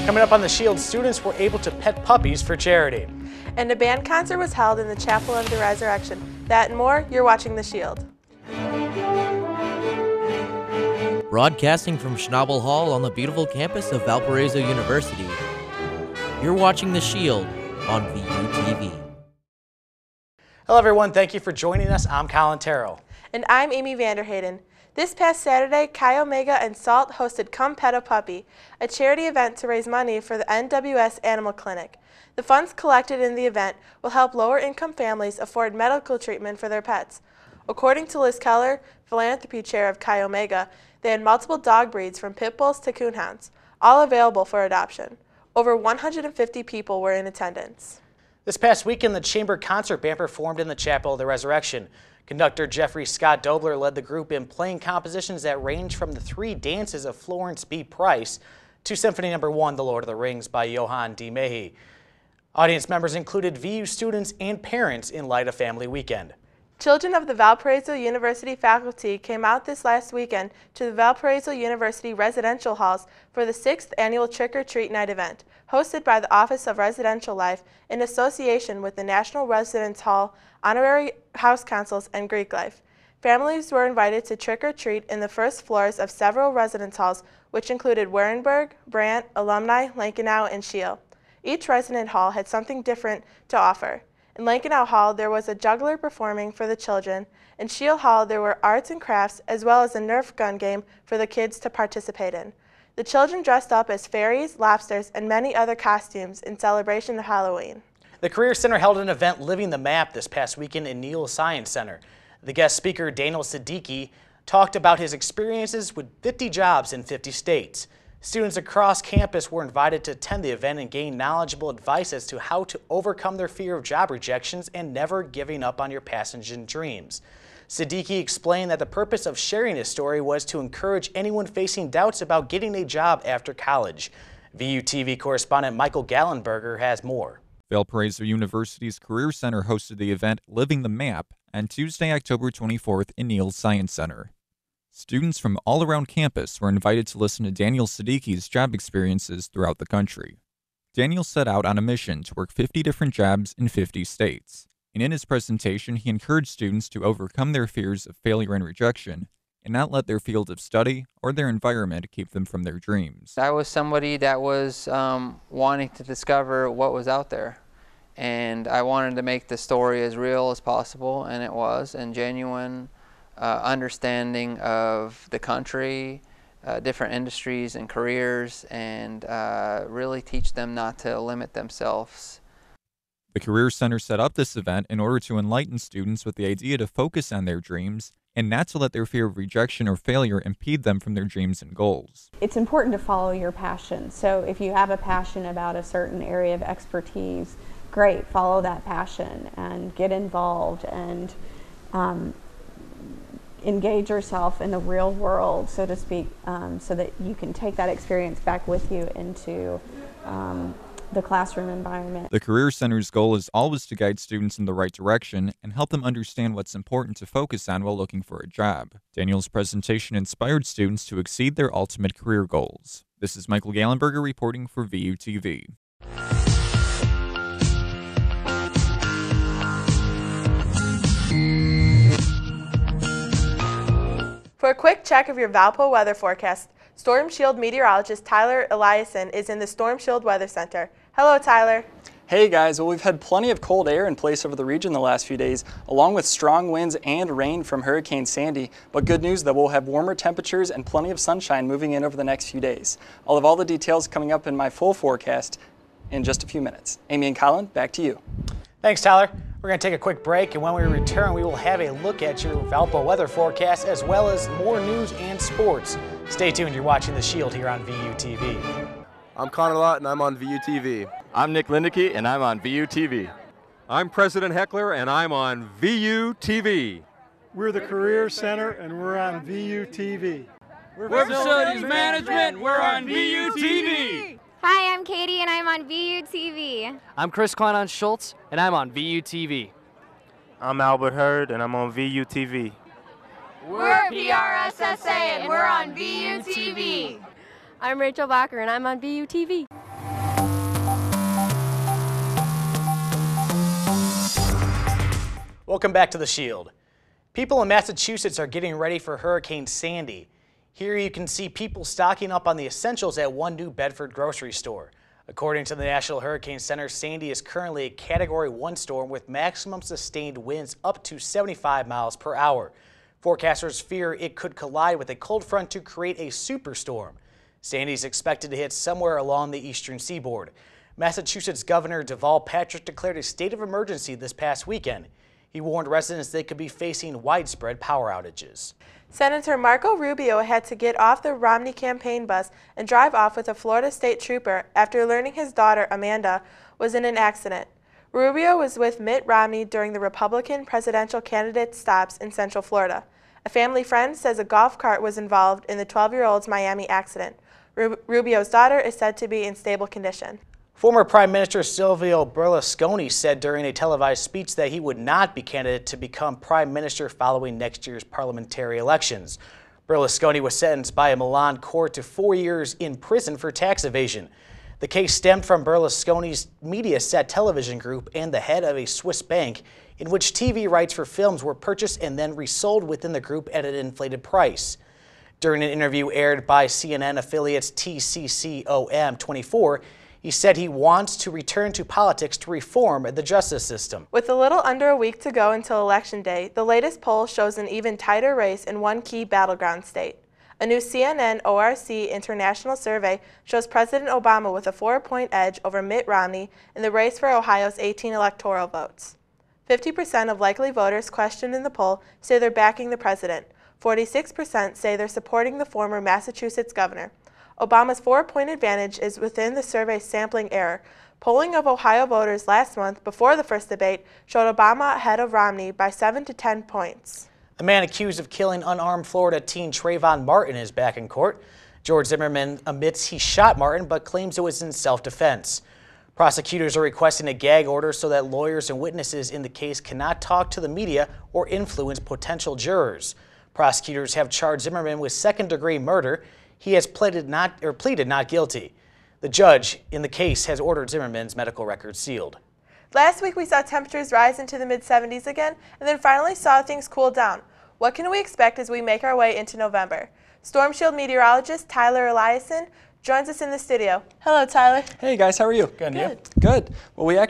Coming up on The Shield, students were able to pet puppies for charity. And a band concert was held in the Chapel of the Resurrection. That and more, you're watching The Shield. Broadcasting from Schnabel Hall on the beautiful campus of Valparaiso University, you're watching The Shield on VUTV. Hello everyone, thank you for joining us. I'm Colin Terrell. And I'm Amy Vanderhayden. This past Saturday, Chi Omega and SALT hosted Come Pet a Puppy, a charity event to raise money for the NWS Animal Clinic. The funds collected in the event will help lower-income families afford medical treatment for their pets. According to Liz Keller, philanthropy chair of Chi Omega, they had multiple dog breeds from pit bulls to coonhounds, all available for adoption. Over 150 people were in attendance. This past weekend, the Chamber Concert Band performed in the Chapel of the Resurrection. Conductor Jeffrey Scott Dobler led the group in playing compositions that range from the three dances of Florence B. Price to Symphony No. 1, The Lord of the Rings by Johann D. Mehy. Audience members included VU students and parents in light of Family Weekend. Children of the Valparaiso University faculty came out this last weekend to the Valparaiso University residential halls for the 6th annual Trick-or-Treat Night event, hosted by the Office of Residential Life in association with the National Residence Hall, Honorary House Councils, and Greek Life. Families were invited to trick-or-treat in the first floors of several residence halls, which included Warenberg, Brant, Alumni, Lankenau, and Shiel. Each resident hall had something different to offer. In Lankenau Hall, there was a juggler performing for the children. In Shiel Hall, there were arts and crafts, as well as a Nerf gun game for the kids to participate in. The children dressed up as fairies, lobsters, and many other costumes in celebration of Halloween. The Career Center held an event, Living the Map, this past weekend in Neal Science Center. The guest speaker, Daniel Siddiqui, talked about his experiences with 50 jobs in 50 states. Students across campus were invited to attend the event and gain knowledgeable advice as to how to overcome their fear of job rejections and never giving up on your passion dreams. Siddiqui explained that the purpose of sharing his story was to encourage anyone facing doubts about getting a job after college. VUTV correspondent Michael Gallenberger has more. Valparaiso University's Career Center hosted the event Living the Map on Tuesday, October 24th in Neal Science Center. Students from all around campus were invited to listen to Daniel Siddiqui's job experiences throughout the country. Daniel set out on a mission to work 50 different jobs in 50 states, and in his presentation he encouraged students to overcome their fears of failure and rejection and not let their field of study or their environment keep them from their dreams. I was somebody that was wanting to discover what was out there, and I wanted to make the story as real as possible, and it was, and genuine understanding of the country, different industries and careers, and really teach them not to limit themselves. The Career Center set up this event in order to enlighten students with the idea to focus on their dreams and not to let their fear of rejection or failure impede them from their dreams and goals. It's important to follow your passion. So if you have a passion about a certain area of expertise, great, follow that passion and get involved and engage yourself in the real world, so to speak, so that you can take that experience back with you into the classroom environment. The Career Center's goal is always to guide students in the right direction and help them understand what's important to focus on while looking for a job. Daniel's presentation inspired students to exceed their ultimate career goals. This is Michael Gallenberger reporting for VUTV. For a quick check of your Valpo weather forecast, Storm Shield meteorologist Tyler Eliason is in the Storm Shield Weather Center. Hello, Tyler. Hey guys, well, we've had plenty of cold air in place over the region the last few days, along with strong winds and rain from Hurricane Sandy. But good news that we'll have warmer temperatures and plenty of sunshine moving in over the next few days. I'll have all the details coming up in my full forecast in just a few minutes. Amy and Colin, back to you. Thanks, Tyler. We're going to take a quick break, and when we return, we will have a look at your Valpo weather forecast as well as more news and sports. Stay tuned. You're watching The Shield here on VUTV. I'm Connor Lott, and I'm on VUTV. I'm Nick Lindeke, and I'm on VUTV. I'm President Heckler, and I'm on VUTV. We're the Career Center, and we're on VUTV. We're Facilities Management, we're on VUTV. Hi, I'm Katie, and I'm on VUTV. I'm Chris Kleinon Schultz, and I'm on VUTV. I'm Albert Hurd, and I'm on VUTV. We're PRSSA, and we're on VUTV. I'm Rachel Bacher, and I'm on VUTV. Welcome back to The Shield. People in Massachusetts are getting ready for Hurricane Sandy. Here you can see people stocking up on the essentials at one New Bedford grocery store. According to the National Hurricane Center, Sandy is currently a Category 1 storm with maximum sustained winds up to 75 miles per hour. Forecasters fear it could collide with a cold front to create a superstorm. Sandy is expected to hit somewhere along the eastern seaboard. Massachusetts Governor Deval Patrick declared a state of emergency this past weekend. He warned residents they could be facing widespread power outages. Senator Marco Rubio had to get off the Romney campaign bus and drive off with a Florida state trooper after learning his daughter, Amanda, was in an accident. Rubio was with Mitt Romney during the Republican presidential candidate stops in Central Florida. A family friend says a golf cart was involved in the 12-year-old's Miami accident. Rubio's daughter is said to be in stable condition. Former Prime Minister Silvio Berlusconi said during a televised speech that he would not be candidate to become Prime Minister following next year's parliamentary elections. Berlusconi was sentenced by a Milan court to 4 years in prison for tax evasion. The case stemmed from Berlusconi's Mediaset television group and the head of a Swiss bank, in which TV rights for films were purchased and then resold within the group at an inflated price. During an interview aired by CNN affiliates TCCOM24, he said he wants to return to politics to reform the justice system. With a little under a week to go until Election Day, the latest poll shows an even tighter race in one key battleground state. A new CNN ORC international survey shows President Obama with a 4-point edge over Mitt Romney in the race for Ohio's 18 electoral votes. 50% of likely voters questioned in the poll say they're backing the president. 46% say they're supporting the former Massachusetts governor. Obama's 4-point advantage is within the survey's sampling error. Polling of Ohio voters last month before the first debate showed Obama ahead of Romney by 7 to 10 points. The man accused of killing unarmed Florida teen Trayvon Martin is back in court. George Zimmerman admits he shot Martin but claims it was in self-defense. Prosecutors are requesting a gag order so that lawyers and witnesses in the case cannot talk to the media or influence potential jurors. Prosecutors have charged Zimmerman with second-degree murder. He has pleaded not guilty. The judge in the case has ordered Zimmerman's medical records sealed. Last week we saw temperatures rise into the mid-70s again and then finally saw things cool down. What can we expect as we make our way into November? Storm Shield meteorologist Tyler Eliason joins us in the studio. Hello, Tyler. Hey guys, how are you? Good. You? Good. Well,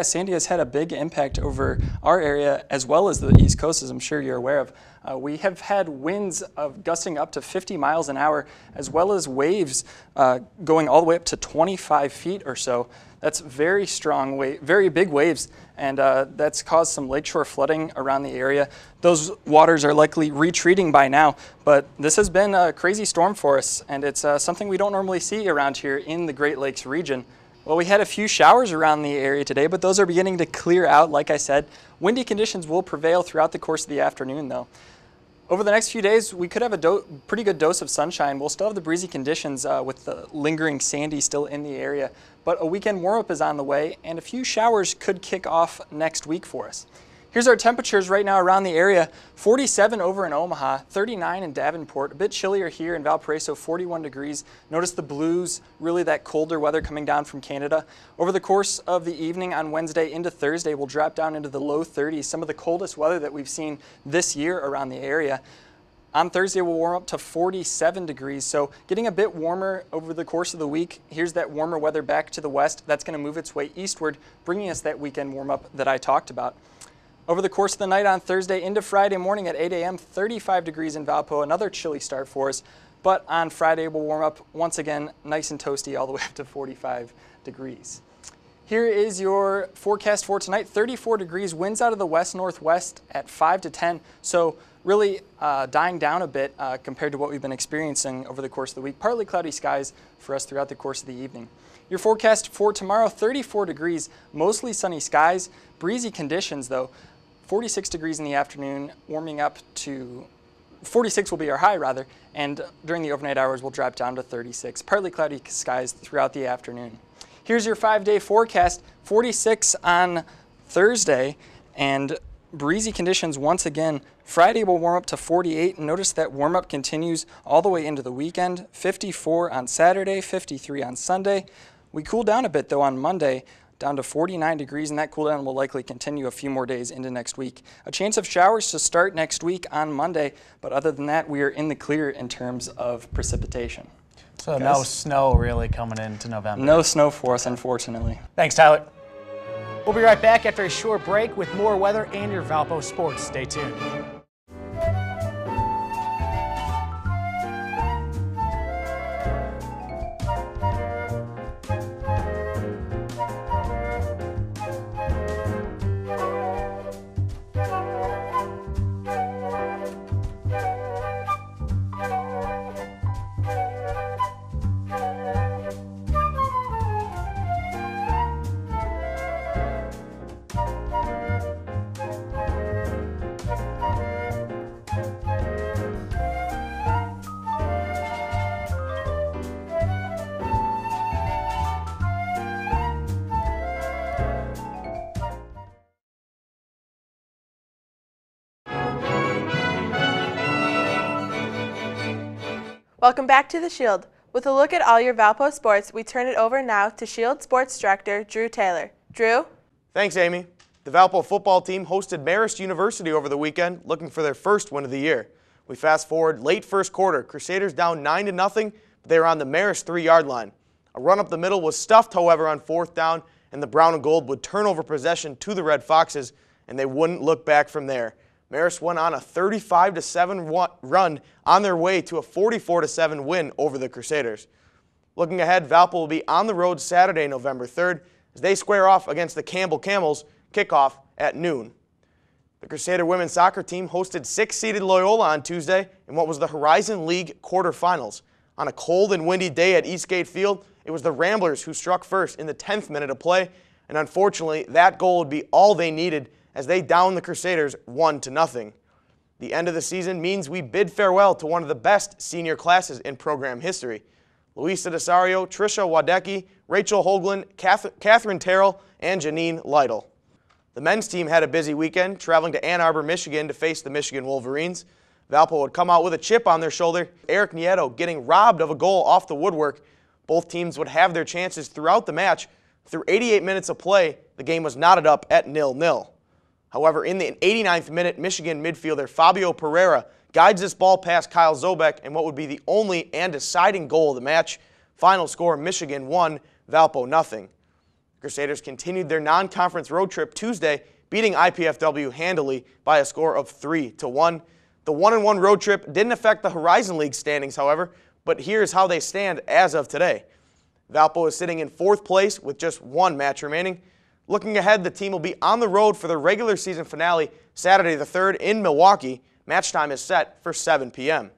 Sandy has had a big impact over our area as well as the East Coast, as I'm sure you're aware of. We have had winds of gusting up to 50 miles an hour, as well as waves going all the way up to 25 feet or so. That's very strong, very big waves, and that's caused some lakeshore flooding around the area. Those waters are likely retreating by now, but this has been a crazy storm for us, and it's something we don't normally see around here in the Great Lakes region. Well, we had a few showers around the area today, but those are beginning to clear out. Like I said, windy conditions will prevail throughout the course of the afternoon, though. Over the next few days, we could have a pretty good dose of sunshine. We'll still have the breezy conditions with the lingering Sandy still in the area, but a weekend warm-up is on the way, and a few showers could kick off next week for us. Here's our temperatures right now around the area. 47 over in Omaha, 39 in Davenport, a bit chillier here in Valparaiso, 41 degrees. Notice the blues, really that colder weather coming down from Canada. Over the course of the evening on Wednesday into Thursday, we'll drop down into the low 30s, some of the coldest weather that we've seen this year around the area. On Thursday, we'll warm up to 47 degrees, so getting a bit warmer over the course of the week. Here's that warmer weather back to the west. That's going to move its way eastward, bringing us that weekend warm-up that I talked about. Over the course of the night on Thursday into Friday morning at 8 a.m., 35 degrees in Valpo, another chilly start for us. But on Friday, we'll warm up once again, nice and toasty, all the way up to 45 degrees. Here is your forecast for tonight. 34 degrees, winds out of the west-northwest at 5 to 10. So really dying down a bit compared to what we've been experiencing over the course of the week. Partly cloudy skies for us throughout the course of the evening. Your forecast for tomorrow, 34 degrees, mostly sunny skies, breezy conditions though. 46 degrees in the afternoon, warming up to 46 will be our high rather, and during the overnight hours we'll drop down to 36. Partly cloudy skies throughout the afternoon. Here's your 5-day forecast. 46 on Thursday and breezy conditions once again. Friday will warm up to 48, and notice that warm up continues all the way into the weekend. 54 on Saturday, 53 on Sunday. We cool down a bit though on Monday down to 49 degrees, and that cool down will likely continue a few more days into next week. A chance of showers to start next week on Monday, but other than that, we are in the clear in terms of precipitation. So no snow really coming into November. No snow for us, unfortunately. Thanks, Tyler. We'll be right back after a short break with more weather and your Valpo sports. Stay tuned. Welcome back to the Shield. With a look at all your Valpo sports, we turn it over now to Shield Sports Director Drew Taylor. Drew? Thanks, Amy. The Valpo football team hosted Marist University over the weekend, looking for their first win of the year. We fast forward late first quarter. Crusaders down 9-0, but they were on the Marist 3-yard line. A run up the middle was stuffed, however, on fourth down, and the Brown and Gold would turn over possession to the Red Foxes, and they wouldn't look back from there. Marist went on a 35-7 run on their way to a 44-7 win over the Crusaders. Looking ahead, Valpo will be on the road Saturday, November 3rd, as they square off against the Campbell Camels, kickoff at noon. The Crusader women's soccer team hosted 6th-seeded Loyola on Tuesday in what was the Horizon League quarterfinals. On a cold and windy day at Eastgate Field, it was the Ramblers who struck first in the 10th minute of play, and unfortunately, that goal would be all they needed as they downed the Crusaders 1-0. The end of the season means we bid farewell to one of the best senior classes in program history. Luisa Desario, Trisha Wadecki, Rachel Hoagland, Catherine Terrell, and Janine Lytle. The men's team had a busy weekend, traveling to Ann Arbor, Michigan to face the Michigan Wolverines. Valpo would come out with a chip on their shoulder, Eric Nieto getting robbed of a goal off the woodwork. Both teams would have their chances throughout the match. Through 88 minutes of play, the game was knotted up at 0-0. However, in the 89th minute, Michigan midfielder Fabio Pereira guides this ball past Kyle Zobek in what would be the only and deciding goal of the match. Final score, Michigan 1, Valpo 0. Crusaders continued their non-conference road trip Tuesday, beating IPFW handily by a score of 3-1. The 1-1 road trip didn't affect the Horizon League standings, however, but here's how they stand as of today. Valpo is sitting in 4th place with just one match remaining. Looking ahead, the team will be on the road for the regular season finale Saturday the 3rd in Milwaukee. Match time is set for 7 p.m.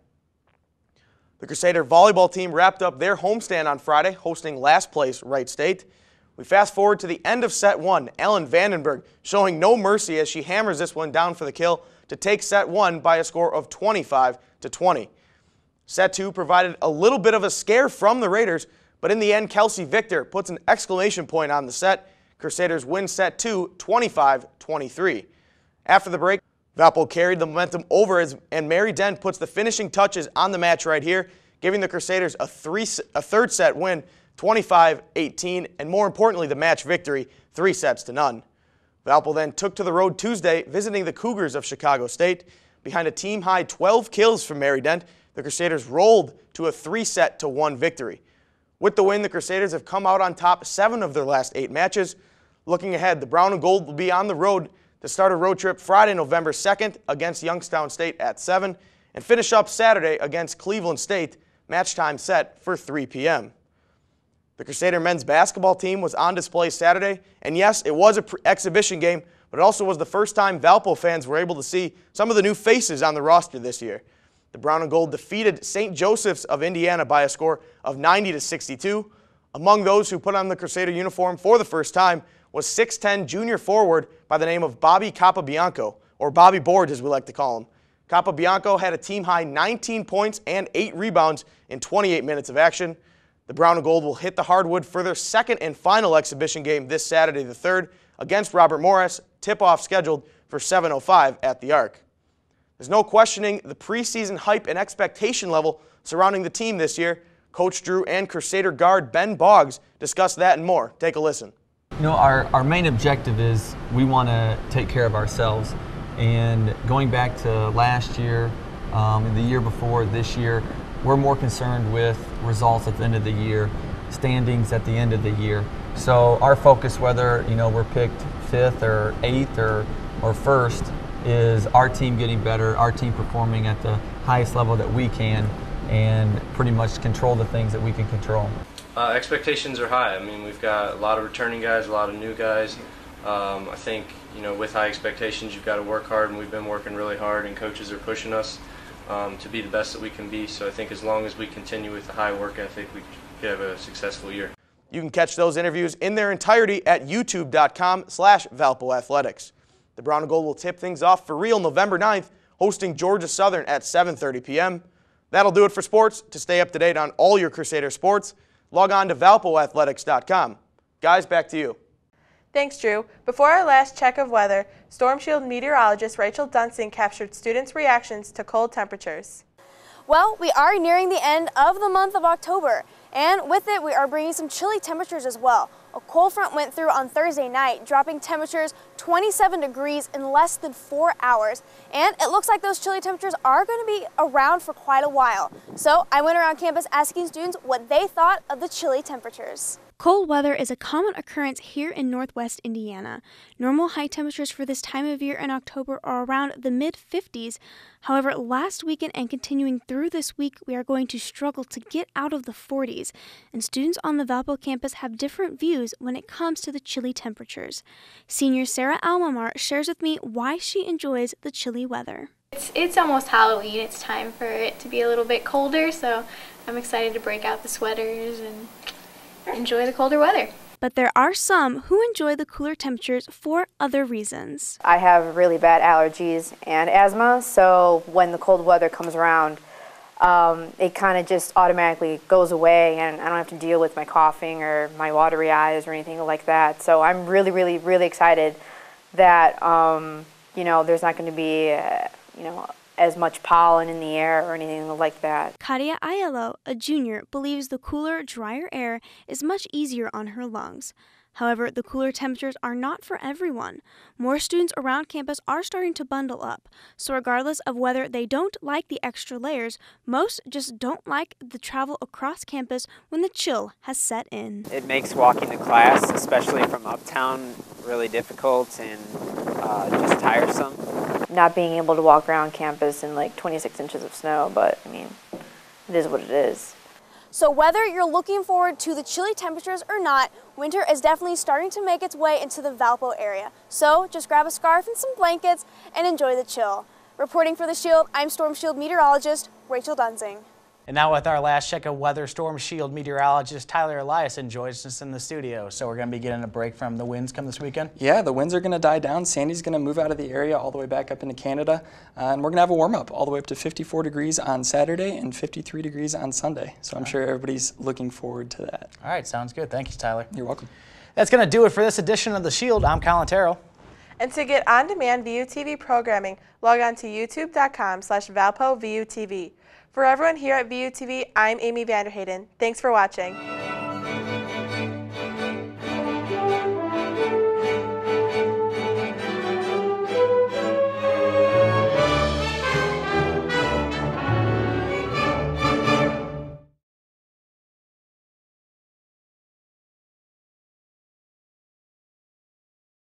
The Crusader volleyball team wrapped up their homestand on Friday, hosting last place Wright State. We fast forward to the end of set 1. Ellen Vandenberg showing no mercy as she hammers this one down for the kill to take set 1 by a score of 25-20. Set 2 provided a little bit of a scare from the Raiders, but in the end, Kelsey Victor puts an exclamation point on the set. Crusaders win set 2, 25-23. After the break, Valpo carried the momentum over and Mary Dent puts the finishing touches on the match right here, giving the Crusaders a third set win, 25-18, and more importantly, the match victory, 3-0. Valpo then took to the road Tuesday, visiting the Cougars of Chicago State. Behind a team-high 12 kills from Mary Dent, the Crusaders rolled to a 3-1 victory. With the win, the Crusaders have come out on top 7 of their last 8 matches. Looking ahead, the Brown and Gold will be on the road to start a road trip Friday, November 2nd against Youngstown State at 7 and finish up Saturday against Cleveland State, match time set for 3 p.m. The Crusader men's basketball team was on display Saturday, and yes, it was an exhibition game, but it also was the first time Valpo fans were able to see some of the new faces on the roster this year. The Brown and Gold defeated St. Joseph's of Indiana by a score of 90-62. Among those who put on the Crusader uniform for the first time was 6'10" junior forward by the name of Bobby Capabianco, or Bobby Board as we like to call him. Capabianco had a team-high 19 points and 8 rebounds in 28 minutes of action. The Brown and Gold will hit the hardwood for their second and final exhibition game this Saturday the 3rd against Robert Morris, tip-off scheduled for 7:05 at the Arc. There's no questioning the preseason hype and expectation level surrounding the team this year. Coach Drew and Crusader guard Ben Boggs discussed that and more. Take a listen. You know, our main objective is we want to take care of ourselves. And going back to last year, the year before, this year, we're more concerned with results at the end of the year, standings at the end of the year. So our focus, whether we're picked 5th or 8th or 1st, is our team getting better, our team performing at the highest level that we can, and pretty much control the things that we can control. Expectations are high. I mean, we've got a lot of returning guys, a lot of new guys. I think, with high expectations, you've got to work hard, and we've been working really hard, and coaches are pushing us to be the best that we can be. So I think as long as we continue with the high work ethic, we could have a successful year. You can catch those interviews in their entirety at youtube.com/ValpoAthletics. The Brown and Gold will tip things off for real November 9th, hosting Georgia Southern at 7:30 p.m. That'll do it for sports. To stay up to date on all your Crusader sports, log on to ValpoAthletics.com. Guys, back to you. Thanks, Drew. Before our last check of weather, Storm Shield meteorologist Rachel Dunsing captured students' reactions to cold temperatures. Well, we are nearing the end of the month of October, and with it, we are bringing some chilly temperatures as well. A cold front went through on Thursday night, dropping temperatures 27 degrees in less than 4 hours. And it looks like those chilly temperatures are going to be around for quite a while. So I went around campus asking students what they thought of the chilly temperatures. Cold weather is a common occurrence here in northwest Indiana. Normal high temperatures for this time of year in October are around the mid-50s. However, last weekend and continuing through this week, we are going to struggle to get out of the 40s. And students on the Valpo campus have different views when it comes to the chilly temperatures. Senior Sarah Almamar shares with me why she enjoys the chilly weather. It's almost Halloween. It's time for it to be a little bit colder, so I'm excited to break out the sweaters and enjoy the colder weather. But there are some who enjoy the cooler temperatures for other reasons. I have really bad allergies and asthma, so when the cold weather comes around, it kind of just automatically goes away, and I don't have to deal with my coughing or my watery eyes or anything like that. So I'm really, really, really excited that there's not going to be as much pollen in the air or anything like that. Katia Ayalo, a junior, believes the cooler, drier air is much easier on her lungs. However, the cooler temperatures are not for everyone. More students around campus are starting to bundle up. So regardless of whether they don't like the extra layers, most just don't like the travel across campus when the chill has set in. It makes walking to class, especially from uptown, really difficult and just tiresome. Not being able to walk around campus in like 26 inches of snow, but I mean, it is what it is. So whether you're looking forward to the chilly temperatures or not, winter is definitely starting to make its way into the Valpo area. So just grab a scarf and some blankets and enjoy the chill. Reporting for the Shield, I'm Storm Shield meteorologist Rachel Dunsing. And now with our last check of weather, Storm Shield meteorologist Tyler Eliason joins us in the studio. So we're going to be getting a break from the winds come this weekend? Yeah, the winds are going to die down. Sandy's going to move out of the area all the way back up into Canada. And we're going to have a warm-up all the way up to 54 degrees on Saturday and 53 degrees on Sunday. So I'm sure everybody's looking forward to that. All right, sounds good. Thank you, Tyler. You're welcome. That's going to do it for this edition of The Shield. I'm Colin Terrell. And to get on-demand VUTV programming, log on to youtube.com/ValpoVUTV. For everyone here at VUTV, I'm Amy Vanderhayden. Thanks for watching.